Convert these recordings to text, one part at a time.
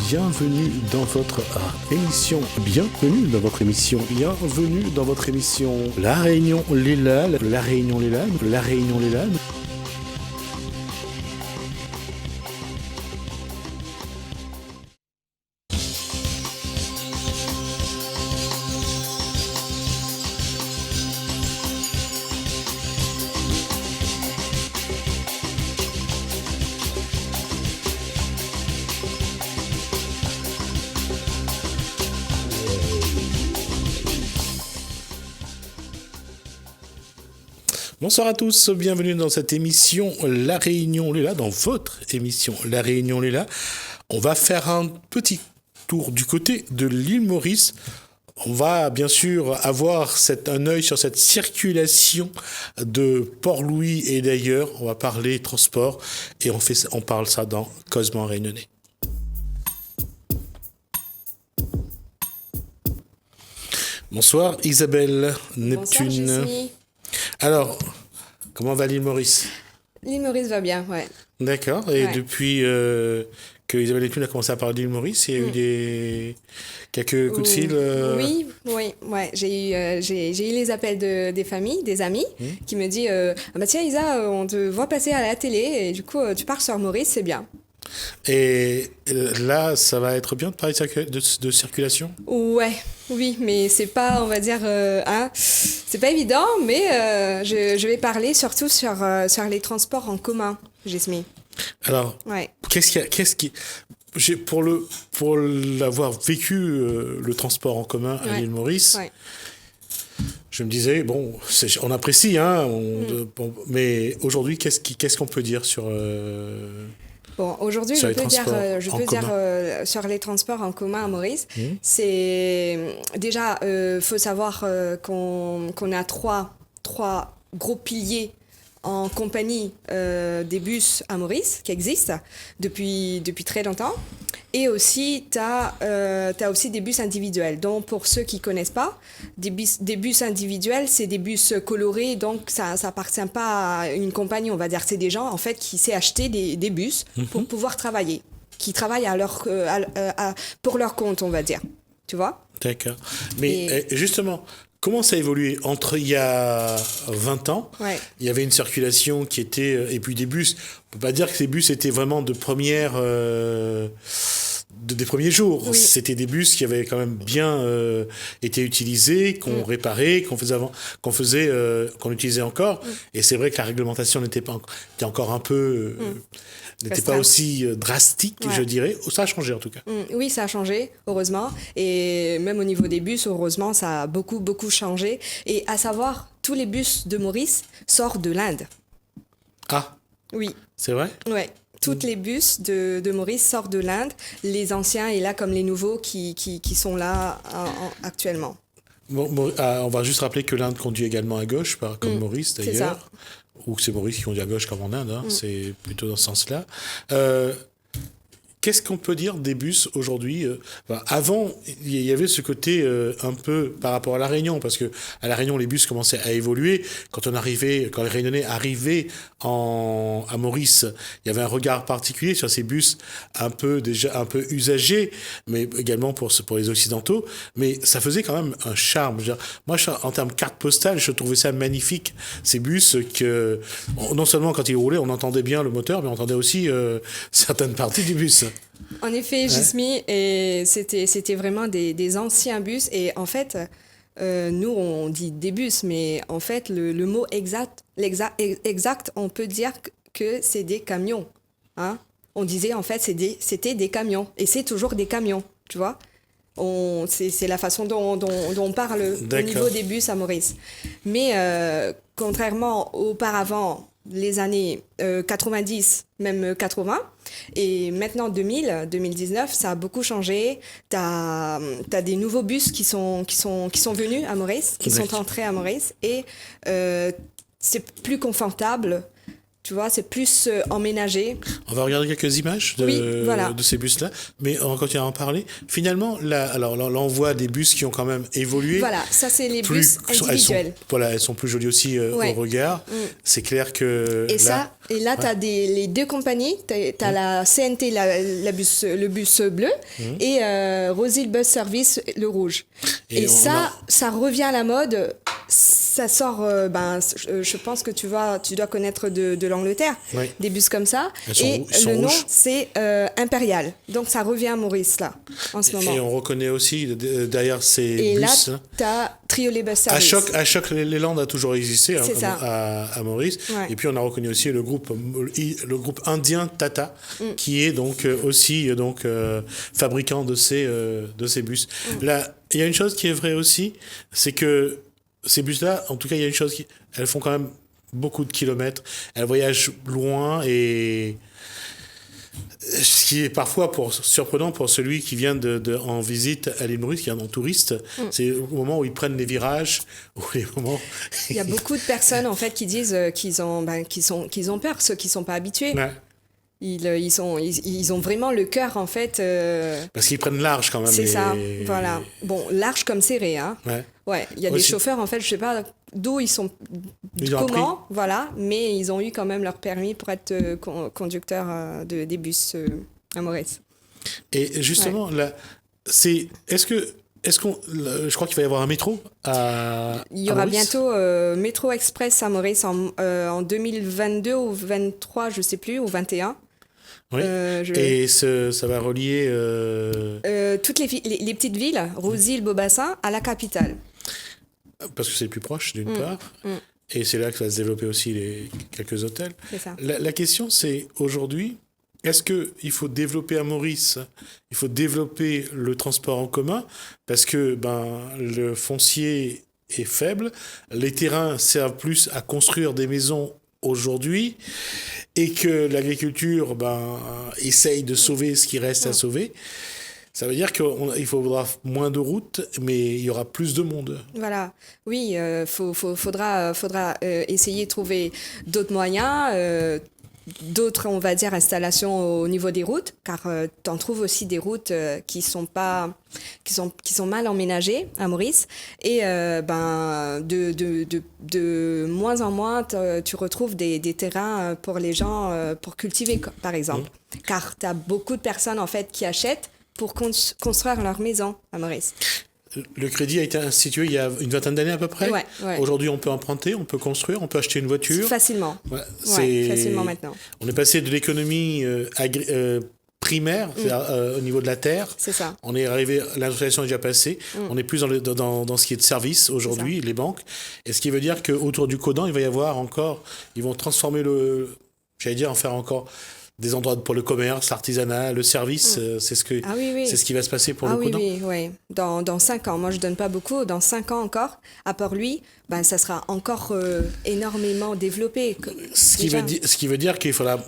bienvenue dans votre émission, bienvenue dans votre émission, bienvenue dans votre émission La Réunion Léla, La Réunion Léla, La Réunion Léla. Bonsoir à tous, bienvenue dans cette émission La Réunion Léla, dans votre émission La Réunion Léla. On va faire un petit tour du côté de l'île Maurice. On va bien sûr avoir un œil sur cette circulation de Port-Louis et d'ailleurs. On va parler transport et on parle ça dans Causement Réunionnais. Bonsoir Isabelle Neptune. Bonsoir Jessie. Alors, comment va l'île Maurice ? L'île Maurice va bien, ouais. D'accord. Et depuis que Isabelle Neptune a commencé à parler d'île Maurice, il y a eu quelques coups de fil Oui. J'ai eu les appels des familles, des amis, qui me disent ah bah tiens Isa, on te voit passer à la télé et du coup tu pars sur Maurice, c'est bien. Et là, ça va être bien de parler de circulation ? Oui, mais c'est pas, on va dire, c'est pas évident, mais je vais parler surtout sur les transports en commun, Jasmine. Alors, pour l'avoir vécu le transport en commun à l'île Maurice, je me disais, on apprécie, mais aujourd'hui, qu'est-ce qu'on peut dire sur... Bon, aujourd'hui, je peux dire sur les transports en commun à Maurice, c'est déjà, faut savoir qu'on a trois gros piliers en compagnie des bus à Maurice qui existent depuis très longtemps. Et aussi, tu as aussi des bus individuels. Donc, pour ceux qui ne connaissent pas, des bus individuels, c'est des bus colorés. Donc, ça n'appartient pas à une compagnie, on va dire. C'est des gens, en fait, qui savent acheter des bus pour pouvoir travailler, qui travaillent pour leur compte, on va dire. Tu vois ? D'accord. Mais justement... Comment ça a évolué ? Entre il y a 20 ans, il y avait une circulation qui était... et puis des bus, on ne peut pas dire que ces bus étaient vraiment des premiers jours. Oui. C'était des bus qui avaient quand même bien été utilisés, qu'on réparait, qu'on utilisait encore. Et c'est vrai que la réglementation était encore un peu... n'était pas aussi drastique, je dirais. Ça a changé, en tout cas. Oui, ça a changé, heureusement. Et même au niveau des bus, heureusement, ça a beaucoup, beaucoup changé. Et à savoir, tous les bus de Maurice sortent de l'Inde. Ah. Oui. C'est vrai ? Oui. Toutes les bus de Maurice sortent de l'Inde. Les anciens et là, comme les nouveaux qui sont là actuellement. On va juste rappeler que l'Inde conduit également à gauche, comme Maurice, d'ailleurs. C'est ça. Ou que c'est Maurice qui conduit à gauche comme en Inde, c'est plutôt dans ce sens-là. Qu'est-ce qu'on peut dire des bus aujourd'hui ? Avant, il y avait ce côté un peu par rapport à La Réunion, parce que à La Réunion, les bus commençaient à évoluer. Quand les Réunionnais arrivaient à Maurice, il y avait un regard particulier sur ces bus déjà un peu usagés, mais également pour les Occidentaux. Mais ça faisait quand même un charme. Moi, en termes de carte postale, je trouvais ça magnifique, ces bus que non seulement quand ils roulaient, on entendait bien le moteur, mais on entendait aussi certaines parties du bus. En effet, Gismi, et c'était vraiment des anciens bus. Et en fait, nous, on dit des bus, mais en fait, le mot exact, on peut dire que c'est des camions. Hein? On disait, en fait, c'était des camions. Et c'est toujours des camions, tu vois. C'est la façon dont on parle au niveau des bus à Maurice. Mais contrairement auparavant, les années 90, même 80, et maintenant 2019, ça a beaucoup changé. T'as des nouveaux bus qui sont venus à Maurice, qui sont entrés à Maurice, et c'est plus confortable. Tu vois, c'est plus emménagé. On va regarder quelques images de ces bus-là, mais on continue à en parler. Finalement, là, on voit des bus qui ont quand même évolué. Voilà, ça c'est les bus individuels. Elles sont plus jolies aussi au regard. C'est clair que... Et là, tu as les deux compagnies. Tu as la CNT, le bus bleu, et Rosil Bus Service, le rouge. Et ça revient à la mode. Ça sort, je pense que tu dois connaître de l'Angleterre, des bus comme ça. Le nom, c'est Impérial. Donc, ça revient à Maurice, là, en ce moment. Et on reconnaît aussi derrière ces bus... Et là, tu as Triolet Bus Service. À Choc, les Landes a toujours existé à Maurice. Ouais. Et puis, on a reconnu aussi le groupe indien Tata, qui est donc aussi fabricant de ces bus. Là, il y a une chose qui est vraie aussi, c'est que ces bus-là, en tout cas, il y a une chose elles font quand même beaucoup de kilomètres. Elles voyagent loin et ce qui est parfois surprenant pour celui qui vient en visite à l'île Maurice, qui est un touriste, c'est au moment où ils prennent les virages, Il y a beaucoup de personnes en fait qui disent qu'ils ont peur, ceux qui sont pas habitués. Ouais. Ils ont vraiment le cœur en fait. Parce qu'ils prennent large quand même. C'est ça, voilà. Bon, large comme serré, hein. Ouais. Il y a des chauffeurs en fait, je sais pas d'où ils sont, comment, voilà, mais ils ont eu quand même leur permis pour être conducteurs des bus à Maurice. Et justement, là, je crois qu'il va y avoir un métro Il y aura bientôt Métro Express à Maurice en 2022 ou 23, je sais plus, ou 21. Oui. Et ça va relier toutes les petites villes, Rosil, Beaubassin, à la capitale. Parce que c'est le plus proche, d'une part. Et c'est là que va se développer aussi quelques hôtels. C'est ça. La question, c'est aujourd'hui, est-ce qu'il faut développer à Maurice, il faut développer le transport en commun, parce que le foncier est faible, les terrains servent plus à construire des maisons aujourd'hui, et que l'agriculture essaye de sauver ce qui reste à sauver. Ça veut dire qu'il faudra moins de routes, mais il y aura plus de monde. Voilà. Oui, faudra essayer de trouver d'autres moyens, d'autres, on va dire, installations au niveau des routes, car tu en trouves aussi des routes qui sont mal emménagées à Maurice. Et de moins en moins, tu retrouves des terrains pour les gens, pour cultiver, par exemple. Car tu as beaucoup de personnes, en fait, qui achètent pour construire leur maison à Maurice. Le crédit a été institué il y a une vingtaine d'années à peu près. Ouais. Aujourd'hui, on peut emprunter, on peut construire, on peut acheter une voiture. Facilement. Facilement maintenant. On est passé de l'économie primaire, c'est-à-dire au niveau de la terre. C'est ça. On est arrivé, l'industrialisation est déjà passée. On est plus dans ce qui est de service aujourd'hui, les banques. Et ce qui veut dire qu'autour du Codan, il va y avoir encore, ils vont transformer en faire encore des endroits pour le commerce, l'artisanat, le service, c'est ce qui va se passer pour le Codan. Oui. Dans 5 ans, moi je donne pas beaucoup, dans 5 ans encore, à Port-Louis, ça sera encore énormément développé. Ce qui veut dire qu'il faudra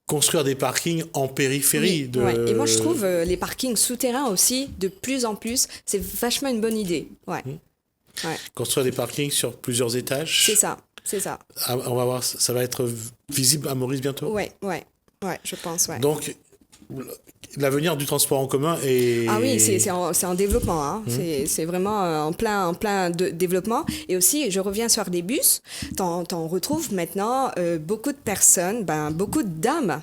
construire des parkings en périphérie. Et moi je trouve les parkings souterrains aussi, de plus en plus, c'est vachement une bonne idée. Construire des parkings sur plusieurs étages. C'est ça. On va voir, ça va être visible à Maurice bientôt. Ouais, je pense. Ouais. Donc, l'avenir du transport en commun est... Ah oui, c'est en développement. Hein. C'est vraiment en plein de développement. Et aussi, je reviens sur des bus. T'en retrouves maintenant beaucoup de personnes, beaucoup de dames,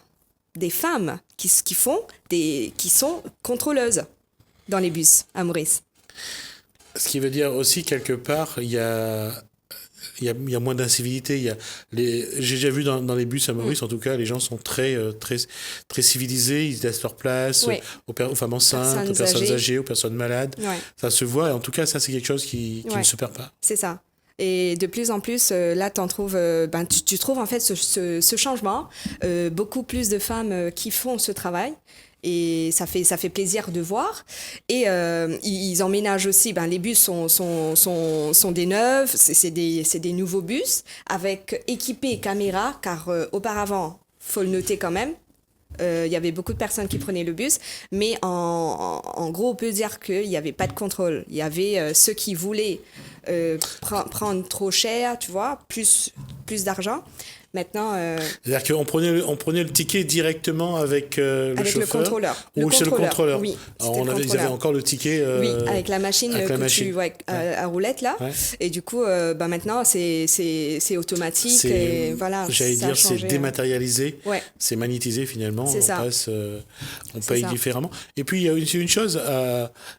des femmes qui sont contrôleuses dans les bus à Maurice. Ce qui veut dire aussi, quelque part, il y a moins d'incivilité. J'ai déjà vu dans les bus à Maurice, en tout cas, les gens sont très, très, très civilisés. Ils laissent leur place aux femmes enceintes, aux personnes âgées, aux personnes malades. Ouais. Ça se voit. Et en tout cas, ça, c'est quelque chose qui ne se perd pas. C'est ça. Et de plus en plus, là, tu trouves en fait ce changement. Beaucoup plus de femmes qui font ce travail. Et ça fait plaisir de voir. Et ils emménagent aussi. Les bus sont des neufs, c'est des nouveaux bus avec équipés caméras, car auparavant, faut le noter quand même, il y avait beaucoup de personnes qui prenaient le bus, mais en gros, on peut dire qu'il n'y avait pas de contrôle. Il y avait ceux qui voulaient prendre trop cher, tu vois, plus d'argent. Maintenant... C'est-à-dire qu'on prenait le ticket directement avec le chauffeur. Le contrôleur. Ou c'est le contrôleur. Oui. Alors ils avaient encore le ticket. Oui, avec la machine tu vois à roulette là. Ouais. Et du coup, maintenant c'est automatique. Et voilà. J'allais dire, c'est dématérialisé. Ouais. C'est magnétisé finalement. C'est ça. On paye différemment. Et puis il y a une chose,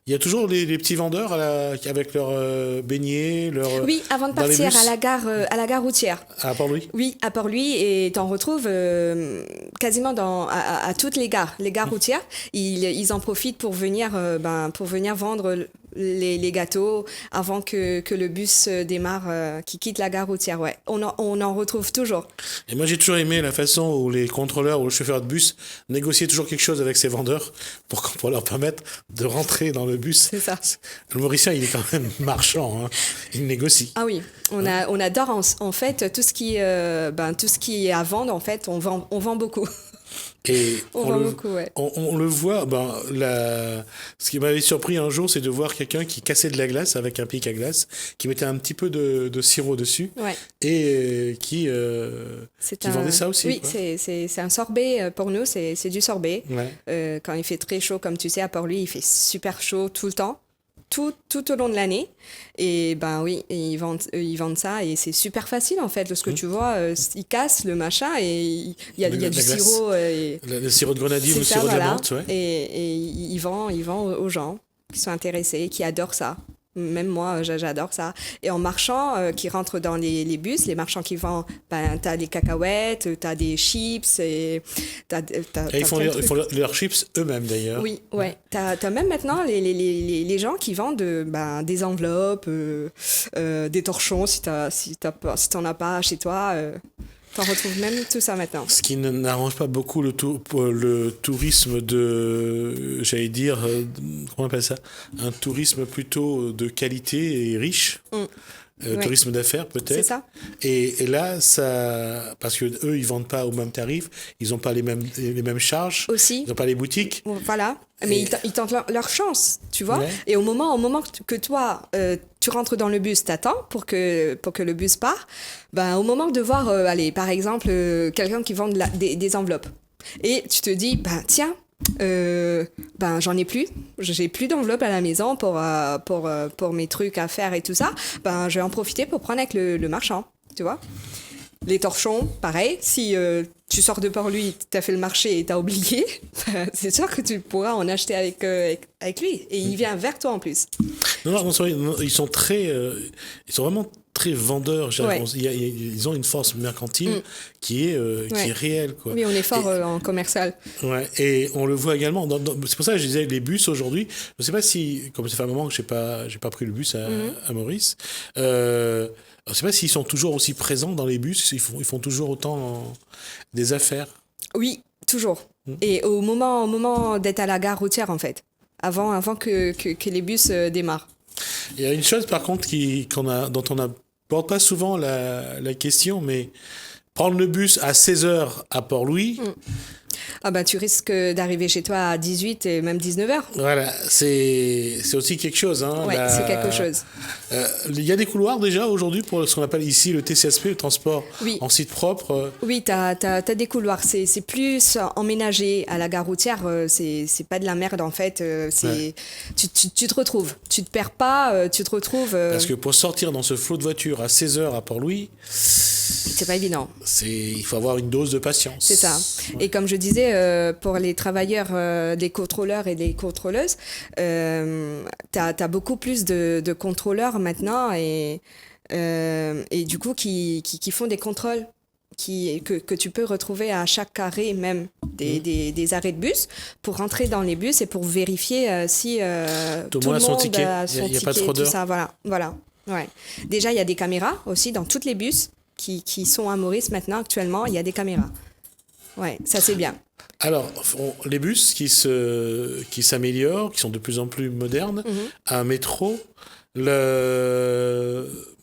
il y a toujours les petits vendeurs avec leurs beignets, leurs. Oui, avant de partir à la gare routière. À Port-Louis. Oui, à Port-Louis, et t'en retrouves quasiment à toutes les gares routières. Ils en profitent pour venir vendre les gâteaux avant que le bus démarre, qui quitte la gare routière. Ouais, on en retrouve toujours. Et moi, j'ai toujours aimé la façon où les contrôleurs ou le chauffeur de bus négociaient toujours quelque chose avec ces vendeurs pour leur permettre de rentrer dans le bus. C'est ça. Le Mauricien, il est quand même marchand. Hein. Il négocie. Ah oui, on adore en fait tout ce qui est à vendre. En fait, on vend beaucoup. Et on le voit. Ce qui m'avait surpris un jour, c'est de voir quelqu'un qui cassait de la glace avec un pic à glace, qui mettait un petit peu de sirop dessus, et qui vendait ça aussi. Oui, c'est un sorbet pour nous. C'est du sorbet. Ouais. Quand il fait très chaud, comme tu sais, à Port-Louis, il fait super chaud tout le temps. Tout au long de l'année. Et oui, ils vendent ça, et c'est super facile en fait. Lorsque tu vois, ils cassent le machin, et il y a du sirop. Le sirop de grenadine ou le sirop de la menthe, ouais. Et ils vendent aux gens qui sont intéressés, qui adorent ça. Même moi, j'adore ça. Et en marchant, qui rentrent dans les bus, les marchands qui vendent, t'as des cacahuètes, t'as des chips, et ils font leurs chips eux-mêmes d'ailleurs. Oui, ouais. T'as même maintenant les gens qui vendent des enveloppes, des torchons si t'en as pas chez toi. On retrouve même tout ça maintenant. Ce qui n'arrange pas beaucoup le tourisme j'allais dire, comment on appelle ça ? Un tourisme plutôt de qualité et riche. Tourisme d'affaires peut-être. C'est ça. Et là, parce que eux, ils vendent pas au même tarif, ils n'ont pas les mêmes charges. Aussi. Ils n'ont pas les boutiques. Voilà. Mais ils tentent leur chance, tu vois. Ouais. Et au moment que toi, tu rentres dans le bus, t'attends pour que le bus part. Au moment de voir, par exemple, quelqu'un qui vend des enveloppes, et tu te dis, tiens. J'en ai plus, j'ai plus d'enveloppe à la maison pour mes trucs à faire et tout ça. Je vais en profiter pour prendre avec le marchand, tu vois. Les torchons, pareil, si tu sors de Port-Louis, t'as fait le marché et t'as oublié, c'est sûr que tu pourras en acheter avec lui, et il vient vers toi en plus. Non, ils sont vraiment très vendeurs. Ouais. Ils ont une force mercantile qui est réelle, quoi. Oui, on est fort en commercial. Ouais, et on le voit également. C'est pour ça que je disais les bus aujourd'hui. Je ne sais pas si, comme ça fait un moment que j'ai pas pris le bus à Maurice. Je ne sais pas s'ils sont toujours aussi présents dans les bus. Ils font toujours autant des affaires. Oui, toujours. Et au moment d'être à la gare routière, en fait, avant que les bus démarrent. Il y a une chose, par contre, dont on n'aborde pas souvent la question, mais prendre le bus à 16h à Port-Louis... tu risques d'arriver chez toi à 18 et même 19h. Voilà, c'est aussi quelque chose. Hein, c'est quelque chose. Il y a des couloirs déjà aujourd'hui pour ce qu'on appelle ici le TCSP, le transport en site propre. Oui, t'as des couloirs. C'est plus emménagé à la gare routière. C'est pas de la merde en fait. Tu te retrouves. Tu te perds pas, tu te retrouves. Parce que pour sortir dans ce flot de voitures à 16h à Port-Louis... C'est pas évident. Il faut avoir une dose de patience. C'est ça. Ouais. Et comme je disais, pour les travailleurs, des contrôleurs et des contrôleuses, t'as beaucoup plus de contrôleurs maintenant, et du coup qui font des contrôles que tu peux retrouver à chaque arrêt, même des arrêts de bus, pour rentrer dans les bus et pour vérifier si tout le monde a son ticket, pas de fraudeur. Tout ça. Voilà. Ouais. Déjà, il y a des caméras aussi dans tous les bus qui sont à Maurice maintenant. Actuellement, il y a des caméras. Ouais, ça c'est bien. Alors, les bus qui s'améliorent, qui sont de plus en plus modernes, un métro,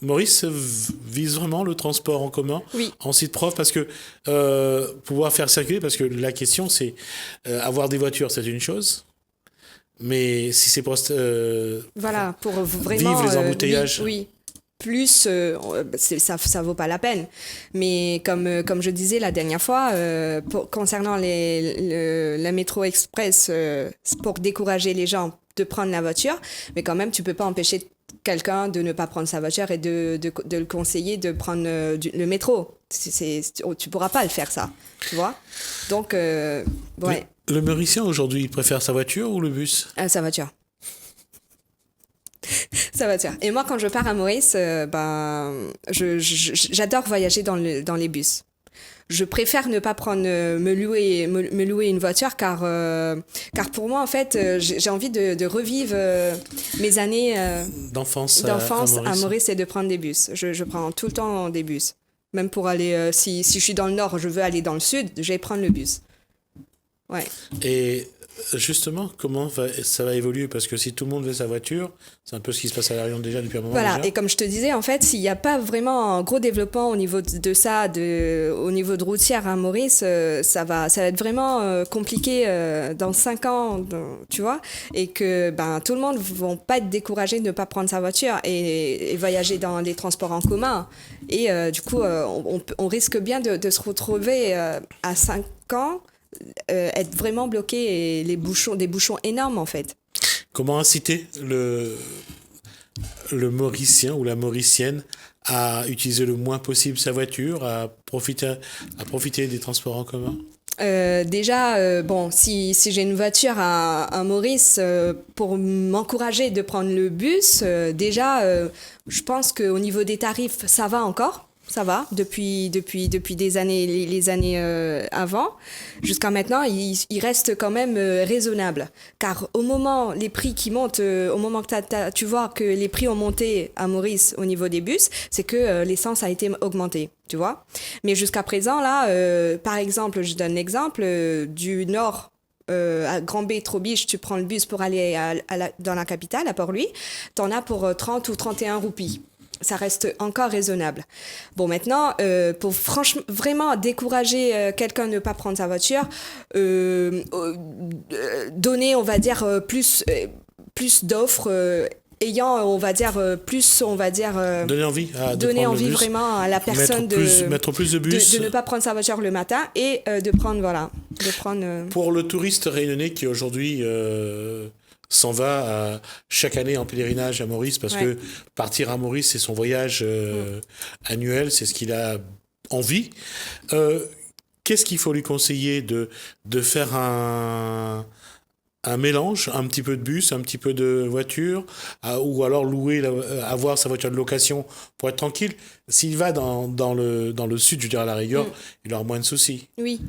Maurice vise vraiment le transport en commun en site propre, parce que pouvoir faire circuler, parce que la question c'est avoir des voitures, c'est une chose, mais si c'est pour pour vraiment vivre les embouteillages. Oui. plus, ça vaut pas la peine. Mais comme je disais la dernière fois, concernant la métro express, pour décourager les gens de prendre la voiture, mais quand même, tu peux pas empêcher quelqu'un de ne pas prendre sa voiture et de le conseiller de prendre le métro. Tu pourras pas le faire, ça, tu vois. Donc, ouais. Le Mauricien, aujourd'hui, il préfère sa voiture ou le bus? Sa voiture. Sa voiture. Et moi, quand je pars à Maurice, j'adore voyager dans les bus. Je préfère ne pas prendre me louer une voiture car pour moi en fait j'ai envie de revivre mes années d'enfance à Maurice et de prendre des bus. Je prends tout le temps des bus. Même pour aller si je suis dans le nord, je veux aller dans le sud, je vais prendre le bus. Ouais. Et justement, comment ça va évoluer? Parce que si tout le monde veut sa voiture, c'est un peu ce qui se passe à La Réunion déjà depuis un moment. Voilà, déjà. Et comme je te disais, en fait, s'il n'y a pas vraiment un gros développement au niveau de ça, au niveau de routière à Maurice, ça va être vraiment compliqué dans 5 ans, tu vois, et que tout le monde ne va pas être découragé de ne pas prendre sa voiture et voyager dans les transports en commun. Et du coup, on risque bien de se retrouver à 5 ans être vraiment bloqué et des bouchons énormes en fait. Comment inciter le Mauricien ou la Mauricienne à utiliser le moins possible sa voiture, à profiter des transports en commun? Déjà, si j'ai une voiture à Maurice, pour m'encourager de prendre le bus, je pense qu'au niveau des tarifs, ça va encore. Ça va, depuis des années, les années avant. Jusqu'à maintenant, il reste quand même raisonnable. Car au moment, les prix qui montent, au moment que tu vois que les prix ont monté à Maurice au niveau des bus, c'est que l'essence a été augmentée, tu vois. Mais jusqu'à présent, là, par exemple, je donne l'exemple du nord, à Grand B, Trobiche, tu prends le bus pour aller dans la capitale, à Port-Louis, t'en as pour 30 ou 31 roupies. Ça reste encore raisonnable. Bon, maintenant, pour vraiment décourager quelqu'un de ne pas prendre sa voiture, donner, on va dire, plus d'offres ayant, on va dire, donner envie, vraiment à la personne mettre plus de bus, de ne pas prendre sa voiture le matin et de prendre. Pour le touriste réunionnais qui aujourd'hui s'en va chaque année en pèlerinage à Maurice, parce que partir à Maurice, c'est son voyage annuel, c'est ce qu'il a envie. Qu'est-ce qu'il faut lui conseiller de faire un mélange, un petit peu de bus, un petit peu de voiture, ou alors avoir sa voiture de location pour être tranquille? S'il va dans le sud, je dirais à la rigueur, il aura moins de soucis. Oui,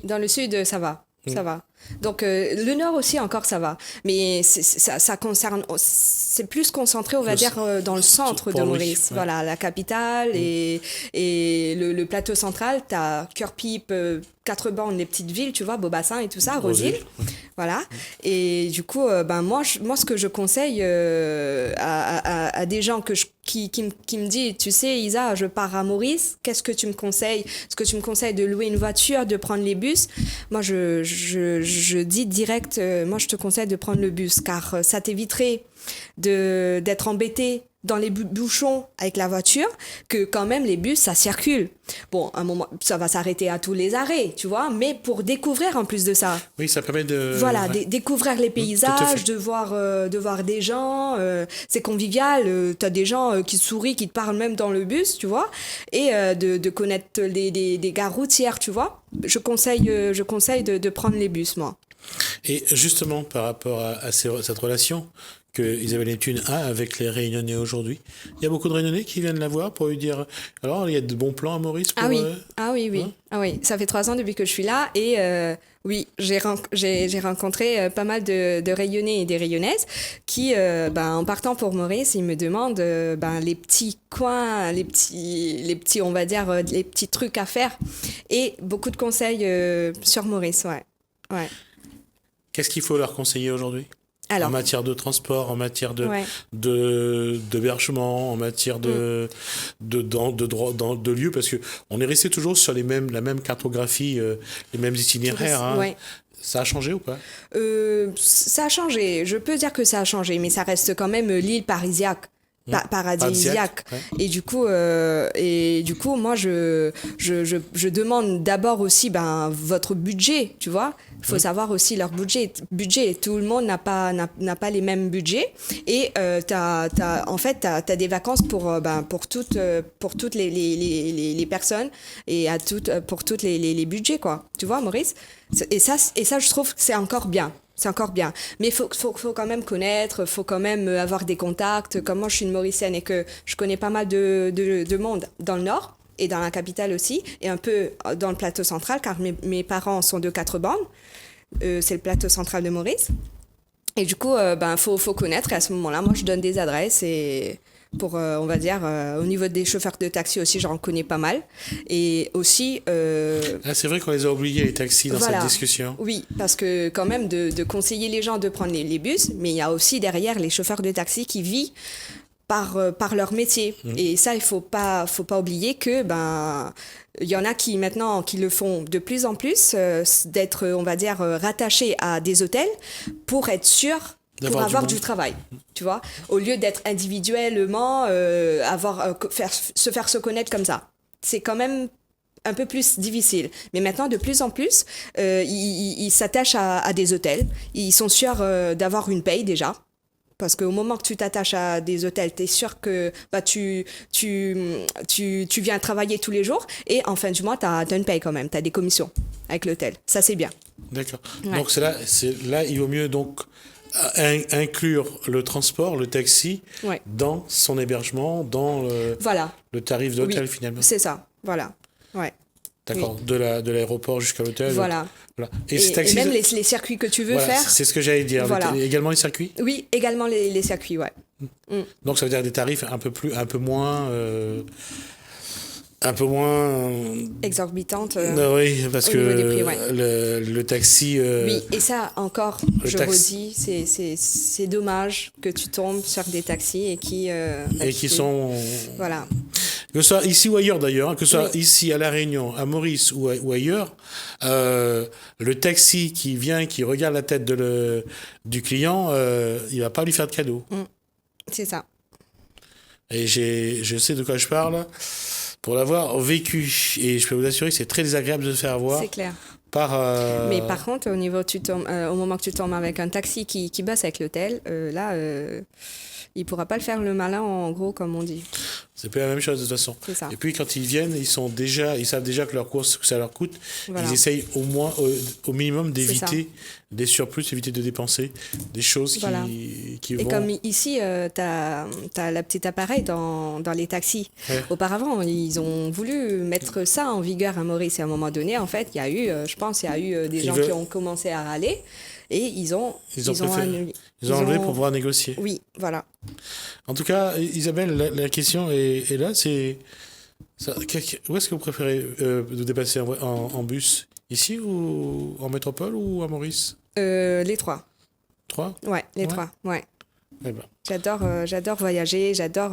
dans le sud, ça va. Ça va. Donc, le nord aussi, encore, ça va. Mais ça concerne... C'est plus concentré, on va dire, dans le centre de Maurice. Ouais. Voilà, la capitale et le plateau central. T'as Cœur-Pipe, Quatre-Bornes, les petites villes, tu vois, Beaubassin et tout ça, Roseville. Voilà. Et du coup, moi, ce que je conseille à des gens qui me disent, tu sais, Isa, je pars à Maurice, qu'est-ce que tu me conseilles? Est-ce que tu me conseilles de louer une voiture, de prendre les bus? Moi, je dis direct, moi, je te conseille de prendre le bus, car ça t'éviterait d'être embêté dans les bouchons avec la voiture, que quand même les bus ça circule. Bon, à un moment ça va s'arrêter à tous les arrêts, tu vois, mais pour découvrir en plus de ça. Oui, ça permet de découvrir les paysages, de voir des gens, c'est convivial, t'as des gens qui sourient, qui te parlent même dans le bus, tu vois, et de connaître des gares routières, tu vois. Je conseille de prendre les bus, moi. Et justement par rapport à cette relation que Isabelle Neptune a avec les Réunionnais aujourd'hui. Il y a beaucoup de Réunionnais qui viennent la voir pour lui dire « Alors, il y a de bons plans à Maurice pour, oui. Ça fait 3 ans depuis que je suis là et oui, j'ai rencontré pas mal de Réunionnais et des Réunionnaises qui, en partant pour Maurice, ils me demandent les petits coins, les petits, on va dire, les petits trucs à faire et beaucoup de conseils sur Maurice, ouais. Qu'est-ce qu'il faut leur conseiller aujourd'hui ? En matière de transport, en matière d'hébergement, en matière de lieux, parce que on est resté toujours sur la même cartographie, les mêmes itinéraires. Ça a changé ou pas ? Ça a changé. Je peux dire que ça a changé, mais ça reste quand même l'île paradisiaque. paradisiaque. Ouais. Et du coup, moi, je demande d'abord aussi votre budget, tu vois. Il faut savoir aussi leur budget. Tout le monde n'a pas les mêmes budgets. Et t'as des vacances pour toutes les personnes et pour toutes les budgets, quoi. Tu vois, Maurice? Et ça, je trouve que c'est encore bien. C'est encore bien. Mais il faut quand même connaître, il faut quand même avoir des contacts. Comme moi, je suis une Mauricienne et que je connais pas mal de monde dans le Nord et dans la capitale aussi, et un peu dans le plateau central, car mes parents sont de 4 bandes. C'est le plateau central de Maurice. Et du coup, faut connaître. Et à ce moment-là, moi, je donne des adresses et... Pour, on va dire, au niveau des chauffeurs de taxi aussi, j'en connais pas mal. Et aussi... c'est vrai qu'on les a oubliés, les taxis, dans cette discussion. Oui, parce que quand même, de conseiller les gens de prendre les bus, mais il y a aussi derrière les chauffeurs de taxi qui vivent par leur métier. Et ça, il faut pas oublier que il y en a qui maintenant qui le font de plus en plus, d'être, on va dire, rattachés à des hôtels pour être sûrs pour avoir du travail, tu vois, au lieu d'être individuellement, se faire se connaître comme ça. C'est quand même un peu plus difficile. Mais maintenant, de plus en plus, ils s'attachent à des hôtels. Ils sont sûrs d'avoir une paye déjà. Parce qu'au moment que tu t'attaches à des hôtels, tu es sûr que tu viens travailler tous les jours. Et en fin du mois, tu as une paye quand même. Tu as des commissions avec l'hôtel. Ça, c'est bien. D'accord. Ouais. Donc, là, il vaut mieux donc... inclure le transport, le taxi, dans son hébergement, dans le tarif d'hôtel finalement. C'est ça, voilà. Ouais. D'accord, de l'aéroport jusqu'à l'hôtel. Voilà. Et même les circuits que tu veux faire. C'est ce que j'allais dire. Voilà. Également les circuits ? Oui, également les circuits, ouais. Donc ça veut dire des tarifs un peu moins exorbitante. Oui, parce que prix, le taxi... oui, et ça, encore, redis, c'est dommage que tu tombes sur des taxis et qui sont... Voilà. Que ce soit ici ou ailleurs d'ailleurs, que ce soit ici à La Réunion, à Maurice ou ailleurs, le taxi qui vient, qui regarde la tête du client, il ne va pas lui faire de cadeau. C'est ça. Et je sais de quoi je parle... Pour l'avoir vécu, et je peux vous assurer que c'est très désagréable de se faire avoir. C'est clair. Mais par contre, au moment que tu tombes avec un taxi qui bosse avec l'hôtel, il pourra pas le faire le malin, en gros, comme on dit. C'est pas la même chose de toute façon. C'est ça. Et puis quand ils viennent, ils savent déjà que leur course, que ça leur coûte. Voilà. Ils essayent au moins, au minimum, d'éviter des surplus, d'éviter de dépenser des choses qui vont... Et comme ici, t'as la petite appareil dans les taxis. Ouais. Auparavant, ils ont voulu mettre ça en vigueur à Maurice. Et à un moment donné, en fait, il y a eu des gens qui ont commencé à râler. Et ils ont enlevé pour pouvoir négocier. Oui, voilà. En tout cas, Isabelle, la question est là. Où est-ce que vous préférez vous déplacer en bus ? Ici ou en métropole ou à Maurice ? Les trois. Trois ? Ouais, les trois, ouais. Eh ben. J'adore voyager, j'adore...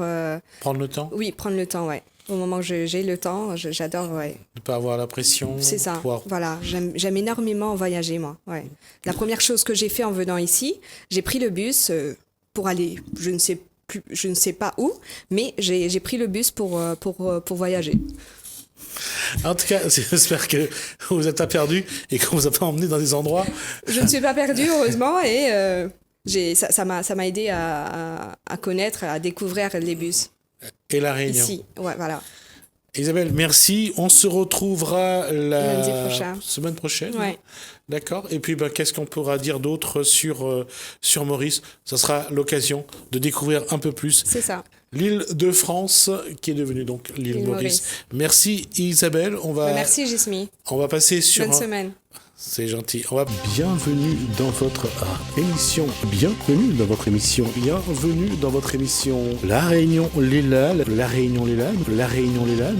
Prendre le temps ? Oui, prendre le temps, ouais. Au moment que j'ai le temps, j'adore, ouais. Ne pas avoir la pression. C'est ça, voilà. J'aime énormément voyager, moi, ouais. La première chose que j'ai fait en venant ici, j'ai pris le bus pour aller, je ne sais pas où, mais j'ai pris le bus pour voyager. En tout cas, j'espère que vous n'êtes pas perdu et qu'on vous a pas emmené dans des endroits. Je ne suis pas perdue, heureusement, et ça m'a aidé à connaître, à découvrir les bus. Et La Réunion. Ici, ouais, voilà. Isabelle, merci. On se retrouvera lundi prochain. Semaine prochaine. Ouais. D'accord. Et puis, qu'est-ce qu'on pourra dire d'autre sur Maurice ? Ça sera l'occasion de découvrir un peu plus. C'est ça. L'île de France, qui est devenue donc l'île Maurice. Merci Isabelle. Merci Gismi. On va passer sur... Bonne semaine. C'est gentil. Bienvenue dans votre émission. Bienvenue dans votre émission. Bienvenue dans votre émission. La Réunion, les Lalles. La Réunion, les Lalles. La Réunion, les Lalles.